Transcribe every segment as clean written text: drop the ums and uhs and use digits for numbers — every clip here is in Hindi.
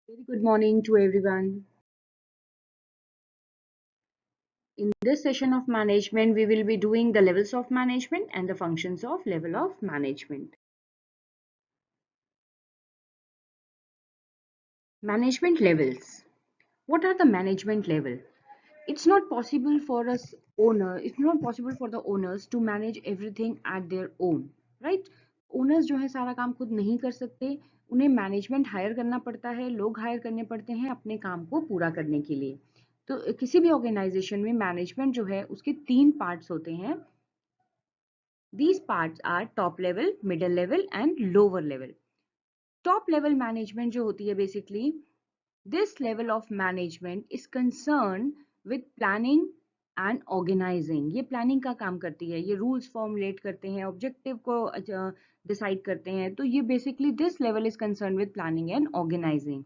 Very good morning to everyone. In this session of management, we will be doing the levels of management and the functions of level of management. Management levels. What are the management level? It's not possible for it's not possible for the owners to manage everything at their own, right? Owners जो है सारा काम खुद नहीं कर सकते, उन्हें मैनेजमेंट हायर करना पड़ता है, लोग हायर करने पड़ते हैं अपने काम को पूरा करने के लिए। तो किसी भी ऑर्गेनाइजेशन में मैनेजमेंट जो है उसके 3 पार्ट्स होते हैं। These parts are top level, middle level and lower level. Top level management जो होती है basically, this level of management is concerned with planning and organizing. ये planning का काम करती है, ये rules formulate करते हैं, objective को decide करते हैं। तो ये basically this level is concerned with planning and organizing.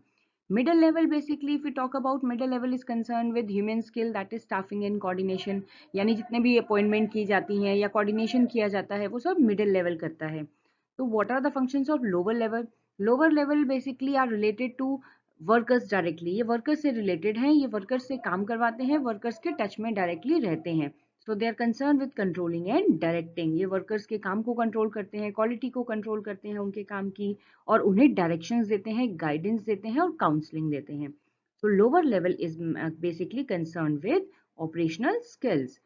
Middle level, basically if we talk about middle level, is concerned with human skill, that is staffing and coordination. यानी जितने भी अपॉइंटमेंट की जाती हैं या कोऑर्डिनेशन किया जाता है वो सब मिडिल लेवल करता है। तो what are the functions of lower level? Lower level basically are related to workers directly. ये वर्कर्स से रिलेटेड हैं, ये वर्कर्स से काम करवाते हैं, वर्कर्स के टच में डायरेक्टली रहते हैं। So they are concern with controlling and directing. ये वर्कर्स के काम को कंट्रोल करते हैं, क्वालिटी को कंट्रोल करते हैं उनके काम की, और उन्हें डायरेक्शंस देते हैं, गाइडेंस देते हैं और काउंसलिंग देते हैं। सो lower level is basically concern with operational skills.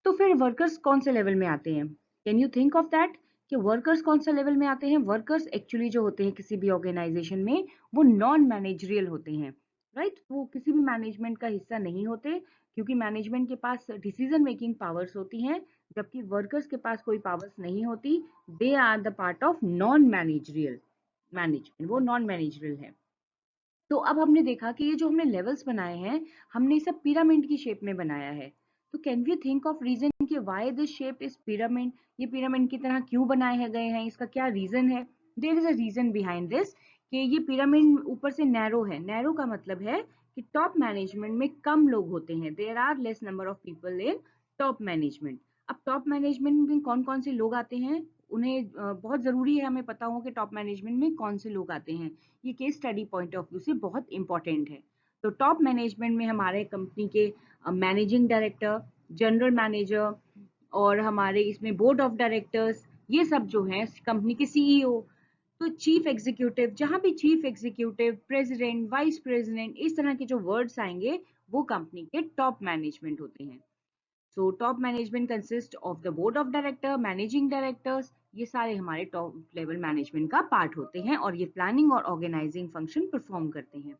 तो फिर वर्कर्स कौन से लेवल में आते हैं? Can you think of that कि वर्कर्स कौन सा लेवल में आते हैं? वर्कर्स एक्चुअली जो होते हैं किसी भी ऑर्गेनाइजेशन में, वो नॉन मैनेजरियल होते हैं, राइट? वो किसी भी मैनेजमेंट का हिस्सा नहीं होते, क्योंकि मैनेजमेंट के पास डिसीजन मेकिंग पावर्स होती हैं, जबकि वर्कर्स के पास कोई पावर्स नहीं होती। They are the part of non managerial management, वो नॉन मैनेजरियल है। तो अब हमने देखा कि ये जो हमने लेवल्स बनाए हैं, हमने इसे पिरामिड की शेप में बनाया है। तो can we think of reason कि why this shape is pyramid? ये पिरामिड की तरह क्यों बनाए गए हैं, इसका क्या रीजन है? There is a reason behind this कि ये पिरामिड ऊपर से नैरो है। नैरो का मतलब है कि टॉप मैनेजमेंट में कम लोग होते हैं, there are less number of people in top management. अब टॉप मैनेजमेंट में कौन कौन से लोग आते हैं, उन्हें बहुत जरूरी है हमें पता हो कि टॉप मैनेजमेंट में कौन से लोग आते हैं। ये case study point of view से बहुत इंपॉर्टेंट है। तो टॉप मैनेजमेंट में हमारे कंपनी के मैनेजिंग डायरेक्टर, जनरल मैनेजर, और हमारे इसमें बोर्ड ऑफ डायरेक्टर्स, ये सब जो हैं कंपनी के सीईओ। तो चीफ एग्जीक्यूटिव, जहां भी chief executive, president, vice president, इस तरह के जो वर्ड्स आएंगे वो कंपनी के टॉप मैनेजमेंट होते हैं। So top management consist of the board of director, managing directors, ये सारे हमारे टॉप लेवल मैनेजमेंट का पार्ट होते हैं और ये प्लानिंग और ऑर्गेनाइजिंग फंक्शन परफॉर्म करते हैं।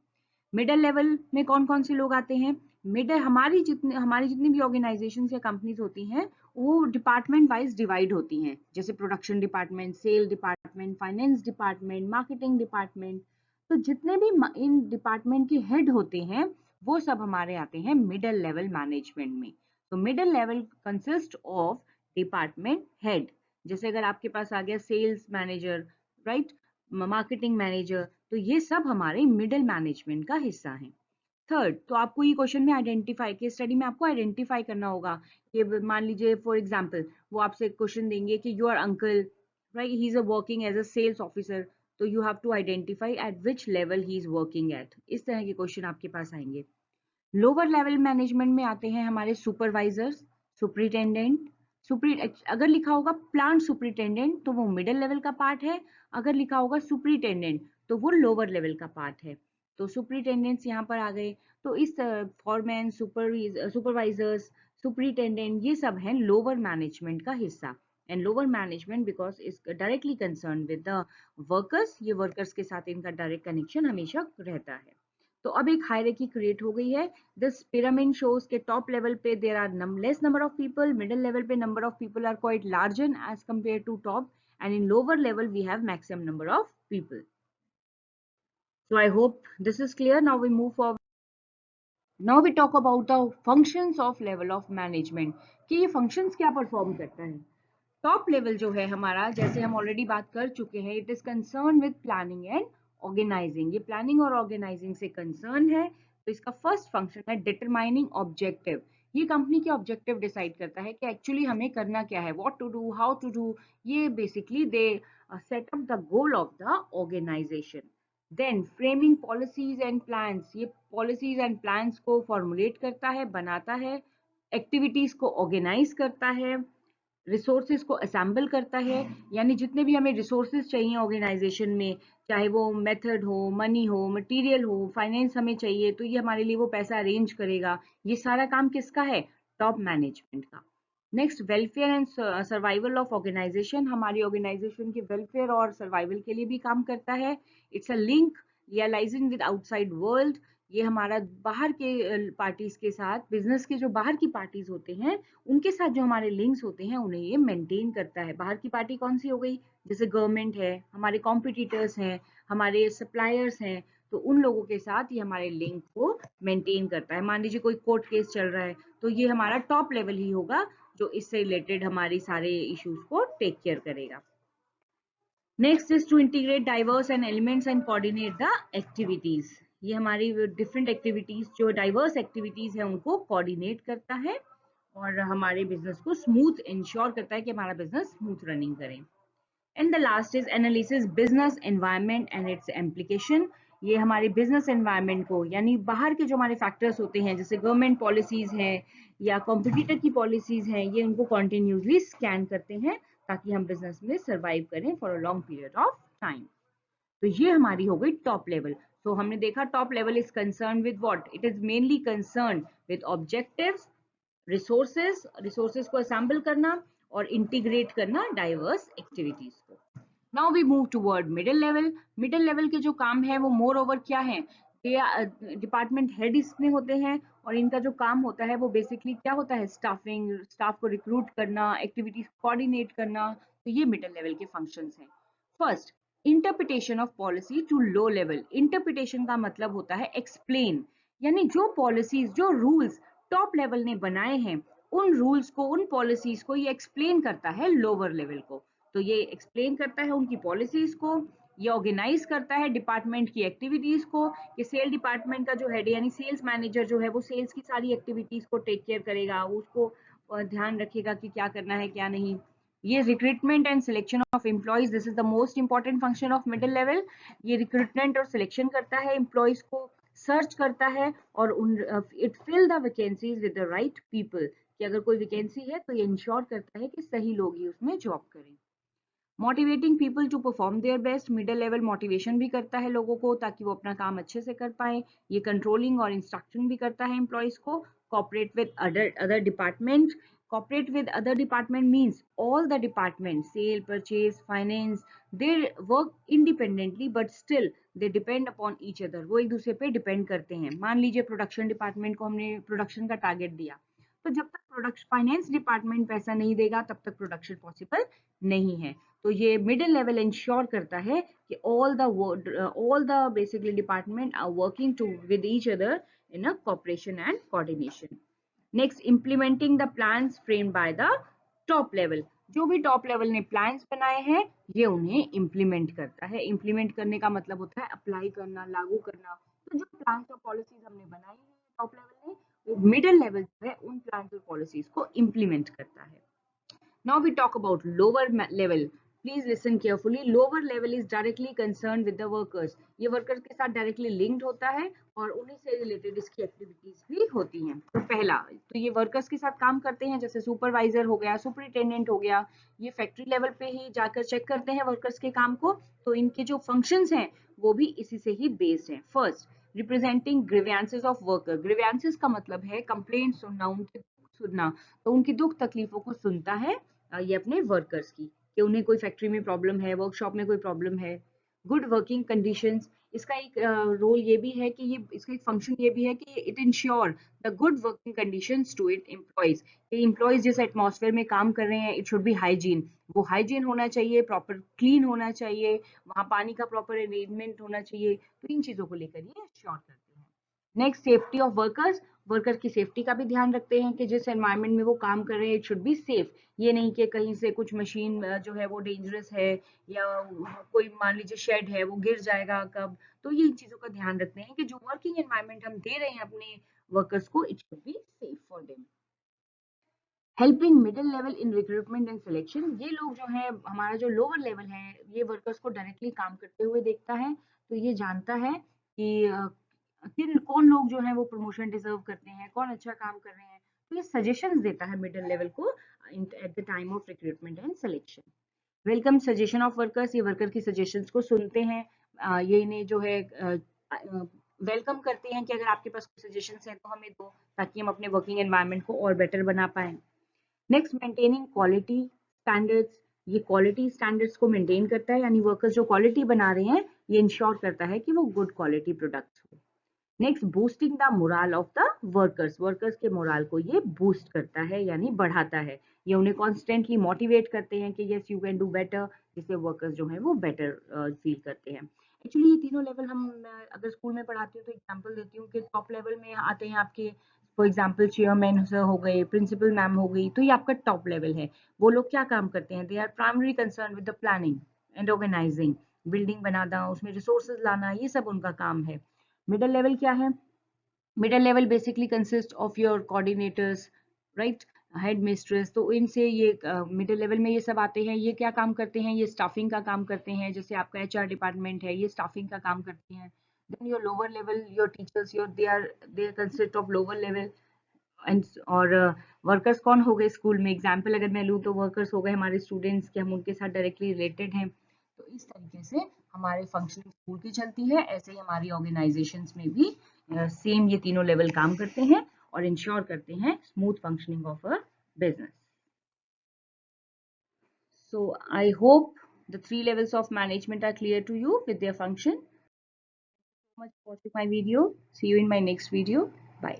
मिडिल लेवल में कौन कौन से लोग आते हैं? मिडिल, हमारी जितनी भी ऑर्गेनाइजेशन या कंपनीज होती हैं वो डिपार्टमेंट वाइज डिवाइड होती हैं, जैसे production department, sale department, finance department, marketing department. तो जितने भी इन डिपार्टमेंट के हेड होते हैं वो सब हमारे आते हैं मिडिल लेवल मैनेजमेंट में। तो middle level consist of department head. जैसे अगर आपके पास आ गया sales manager, right, marketing manager, तो ये सब हमारे मिडिल मैनेजमेंट का हिस्सा है। थर्ड, तो आपको ये क्वेश्चन में आइडेंटिफाई के स्टडी में आपको आइडेंटिफाई करना होगा कि मान लीजिए फॉर एग्जांपल वो आपसे क्वेश्चन देंगे कि your uncle, right, he is a working as a sales officer, तो you have to identify at which level he is working at. इस तरह के क्वेश्चन आपके पास आएंगे। लोअर लेवल मैनेजमेंट में आते हैं हमारे सुपरवाइजर्स, सुपरिटेंडेंट। सुपरी अगर लिखा होगा प्लांट सुपरिटेंडेंट तो वो मिडिल लेवल का पार्ट है, अगर लिखा होगा सुपरिटेंडेंट तो वो लोअर लेवल का पार्ट है। तो सुपरिटेंडेंट्स यहाँ पर आ गए। तो इस फॉरमैन, सुपरवाइजर्स, सुपरिटेंडेंट, ये सब हैं लोअर मैनेजमेंट का हिस्सा। And lower management because is directly concern with the workers, ये वर्कर्स के साथ इनका डायरेक्ट कनेक्शन हमेशा रहता है। तो अब एक हायरार्की क्रिएट हो गई है। दिस पिरामिड शोज के टॉप लेवल पे there are less number of people, middle level पे number of people are quite larger as compare to top, and in lower level we have maximum number of people. So I hope this is clear. Now we move forward. Now we talk about the functions of level of management कि ये functions क्या perform करता है। टॉप लेवल जो है हमारा, जैसे हम ऑलरेडी बात कर चुके हैं, it is concern with planning and organizing. ये प्लानिंग और ऑर्गेनाइजिंग से कंसर्न है। तो इसका फर्स्ट फंक्शन है डिटरमाइनिंग ऑब्जेक्टिव। ये कंपनी के ऑब्जेक्टिव डिसाइड करता है कि एक्चुअली हमें करना क्या है, what to do, how to do. ये basically they set up the goal of the organization. Then framing policies and plans, ये पॉलिसीज एंड प्लान्स को फॉर्मुलेट करता है, बनाता है, एक्टिविटीज को ऑर्गेनाइज करता है, रिसोर्सेज को असेंबल करता है, यानी जितने भी हमें रिसोर्सेज चाहिए ऑर्गेनाइजेशन में, चाहे वो मेथड हो, मनी हो, मटेरियल हो, फाइनेंस हमें चाहिए, तो ये हमारे लिए वो पैसा अरेंज करेगा। ये सारा काम किसका है? टॉप मैनेजमेंट का। Next, welfare and survival of organization, हमारी ऑर्गेनाइजेशन के वेलफेयर और सर्वाइवल के लिए भी काम करता है। It's a link liaising with outside world, ये हमारा बाहर के पार्टीज के साथ, बिजनेस के जो बाहर की पार्टीज होते हैं उनके साथ जो हमारे लिंक्स होते हैं उन्हें ये मेंटेन करता है। बाहर की पार्टी कौन सी हो गई? जैसे गवर्नमेंट है, हमारे कॉम्पिटिटर्स हैं, हमारे सप्लायर्स हैं, तो उन लोगों के साथ ये हमारे लिंक को मेंटेन करता है। मान लीजिए कोई कोर्ट केस चल रहा है, तो ये हमारा टॉप लेवल ही होगा जो इससे रिलेटेड हमारी सारे इश्यूज को टेक केयर करेगा। Next is to integrate diverse and elements and coordinate the activities, ये हमारी डिफरेंट एक्टिविटीज, जो डाइवर्स एक्टिविटीज है उनको कोऑर्डिनेट करता है और हमारे बिजनेस को स्मूथ इंश्योर करता है कि हमारा बिजनेस स्मूथ रनिंग करे। And the last is analysis business environment and it's एम्प्लीकेशन, ये हमारे बिजनेस एनवायरनमेंट को, यानी बाहर के जो हमारे फैक्टर्स होते हैं जैसे गवर्नमेंट पॉलिसीज हैं या कॉम्पिटिटर की पॉलिसीज हैं, ये उनको कॉन्टिन्यूसली स्कैन करते हैं ताकि हम बिजनेस में सर्वाइव करें for a long period of time. तो ये हमारी हो गई टॉप लेवल। सो हमने देखा top level is concern with what, it is mainly concern with objectives, resources को असेंबल करना और इंटीग्रेट करना डाइवर्स एक्टिविटीज को। Now we move toward middle level. Middle level के जो काम है वो मोर ओवर क्या है, डिपार्टमेंट हेड इसमें होते हैं और इनका जो काम होता है वो बेसिकली क्या होता है, स्टाफिंग, स्टाफ को रिक्रूट करना, एक्टिविटीज कोऑर्डिनेट करना, तो ये मिडिल लेवल के फंक्शंस हैं। First, interpretation of policy to low level. Interpretation का मतलब होता है एक्सप्लेन, यानी जो पॉलिसीज, जो रूल्स टॉप लेवल ने बनाए हैं, उन रूल्स को, उन पॉलिसीज को ये एक्सप्लेन करता है लोअर लेवल को। तो ये एक्सप्लेन करता है उनकी पॉलिसीज को, ये ऑर्गेनाइज करता है डिपार्टमेंट की एक्टिविटीज को, कि सेल डिपार्टमेंट का जो हेड यानी सेल्स मैनेजर जो है वो सेल्स की सारी एक्टिविटीज को टेक केयर करेगा, उसको ध्यान रखेगा कि क्या करना है क्या नहीं। ये recruitment and selection of employees, this is the most important function of middle level. ये रिक्रूटमेंट और सिलेक्शन करता है, एम्प्लॉयज को सर्च करता है और उन it fill the vacancies with the right people, कि अगर कोई वैकेंसी है तो ये इंश्योर करता है कि सही लोग ही उसमें जॉब करें। Motivating people to perform their best, middle level motivation भी करता है लोगों को ताकि वो अपना काम अच्छे से कर पाए। ये कंट्रोलिंग और इंस्ट्रक्शन भी करता है एम्प्लॉयज को। Cooperate with other department, cooperate with other department means all the departments, sale, purchase, finance, they work independently but still they depend upon each other, वो एक दूसरे पे डिपेंड करते हैं। मान लीजिए प्रोडक्शन डिपार्टमेंट को हमने प्रोडक्शन का टारगेट दिया, तो जब तक प्रोडक्शन फाइनेंस डिपार्टमेंट पैसा नहीं देगा तब तक प्रोडक्शन पॉसिबल नहीं है। तो ये मिडिल लेवल इंश्योर करता है कि all the basically department are working to with each other in a cooperation and coordination. Next, implementing the plans framed by the top level, जो भी टॉप लेवल ने प्लान्स बनाए हैं ये उन्हें इम्प्लीमेंट करता है। इम्प्लीमेंट करने का मतलब होता है अप्लाई करना, लागू करना। तो जो प्लान्स और पॉलिसीज हमने बनाई है टॉप लेवल ने, वो मिडिल लेवल जो है उन प्लान्स और पॉलिसीज को इम्प्लीमेंट करता है। Now we talk about lower level. Please listen carefully. Lower level is directly concerned with the workers. ये वर्कर्स के साथ डायरेक्टली लिंक्ड होता है और उन्हीं से रिलेटेड इसकी एक्टिविटीज भी होती हैं। तो पहला, तो ये वर्कर्स के साथ काम करते हैं, जैसे सुपरवाइजर हो गया, सुपरिटेंडेंट हो गया, ये फैक्ट्री लेवल पे ही जाकर चेक करते हैं वर्कर्स के काम को। तो इनके जो फंक्शंस हैं वो भी इसी से ही बेस्ड हैं। First, representing grievances of worker. Grievances का मतलब है कंप्लेंट सुनना, उनके सुनना, तो उनकी दुख तकलीफों को सुनता है ये अपने वर्कर्स की, कि उन्हें कोई फैक्ट्री में प्रॉब्लम है, वर्कशॉप में कोई प्रॉब्लम है। गुड वर्किंग कंडीशंस, इसका एक रोल ये भी है कि ये, इसका एक फंक्शन ये भी है कि it ensure the good working conditions to it employees. Employees जिस एटमॉस्फेयर में काम कर रहे हैं इट शुड बी हाइजीन, वो हाइजीन होना चाहिए, प्रॉपर क्लीन होना चाहिए, वहाँ पानी का प्रॉपर अरेंजमेंट होना चाहिए। तो इन चीजों को लेकर ये श्योर करते हैं। Next, safety of workers. Worker की सेफ्टी का भी ध्यान रखते हैं कि जिस एनवायरनमेंट में वो काम कर रहे हैं इट शुड बी सेफ। ये नहीं कि कहीं से कुछ मशीन जो है वो डेंजरस है, या कोई मान लीजिए शेड है वो गिर जाएगा कब। तो ये इन चीजों का ध्यान रखते हैं कि जो वर्किंग एनवायरनमेंट हम दे रहे हैं अपने वर्कर्स को, it should be safe for them. Helping middle level in recruitment and selection, ये लोग जो है हमारा जो लोअर लेवल है ये वर्कर्स को डायरेक्टली काम करते हुए देखता है, तो ये जानता है कि किन कौन लोग जो है वो प्रमोशन डिजर्व करते हैं, कौन अच्छा काम कर रहे हैं, तो ये सजेशंस देता है मिडिल लेवल को at the time of recruitment and selection. Welcome suggestion of workers, ये वर्कर की सजेशंस को सुनते हैं, ये इन्हें जो है वेलकम करते हैं कि अगर आपके पास कोई सजेशंस हैं तो हमें दो, ताकि हम अपने वर्किंग एनवायरनमेंट को और बेटर बना पाएं। नेक्स्ट, मेंटेनिंग क्वालिटी स्टैंडर्ड्स, ये क्वालिटी स्टैंडर्ड्स को मेंटेन करता है, यानी वर्कर्स जो क्वालिटी बना रहे हैं ये इंश्योर करता है कि वो गुड क्वालिटी प्रोडक्ट्स हो। Next, boosting the moral of the workers, workers के मोरल को ये बूस्ट करता है यानी बढ़ाता है, ये उन्हें कॉन्स्टेंटली मोटिवेट करते हैं कि yes you can do better, जिससे वर्कर्स जो है वो बेटर फील करते हैं। एक्चुअली ये तीनों लेवल हम अगर स्कूल में पढ़ाती हूँ तो एग्जांपल देती हूँ कि टॉप लेवल में आते हैं आपके, फॉर एग्जांपल चेयरमैन हो गए, प्रिंसिपल मैम हो गई, तो ये आपका टॉप लेवल है। वो लोग क्या काम करते हैं, they are primary concern with the planning and organizing, building बनाना, उसमें रिसोर्सेज लाना, ये सब उनका काम है। मिडिल लेवल क्या है, middle level basically consist of your coordinators, right, head mistress, तो इनसे ये मिडिल लेवल में ये सब आते हैं, ये क्या काम करते हैं, ये स्टाफिंग का काम करते हैं, जैसे आपका एचआर डिपार्टमेंट है ये स्टाफिंग का काम करते हैं। Then your lower level, your teachers, your they consist of lower level and, और वर्कर्स कौन हो गए स्कूल में, एग्जाम्पल अगर मैं लूँ तो वर्कर्स हो गए हमारे स्टूडेंट्स के, हम उनके साथ डायरेक्टली रिलेटेड हैं। तो इस तरीके से हमारे फंक्शनिंग स्कूल की चलती है, ऐसे ही हमारी ऑर्गेनाइजेशंस में भी सेम ये तीनों लेवल काम करते हैं और इंश्योर करते हैं smooth functioning of a business. So I hope the three levels of management are clear to you with their function. Thank you so much for watching my video. See you in my next video. Bye.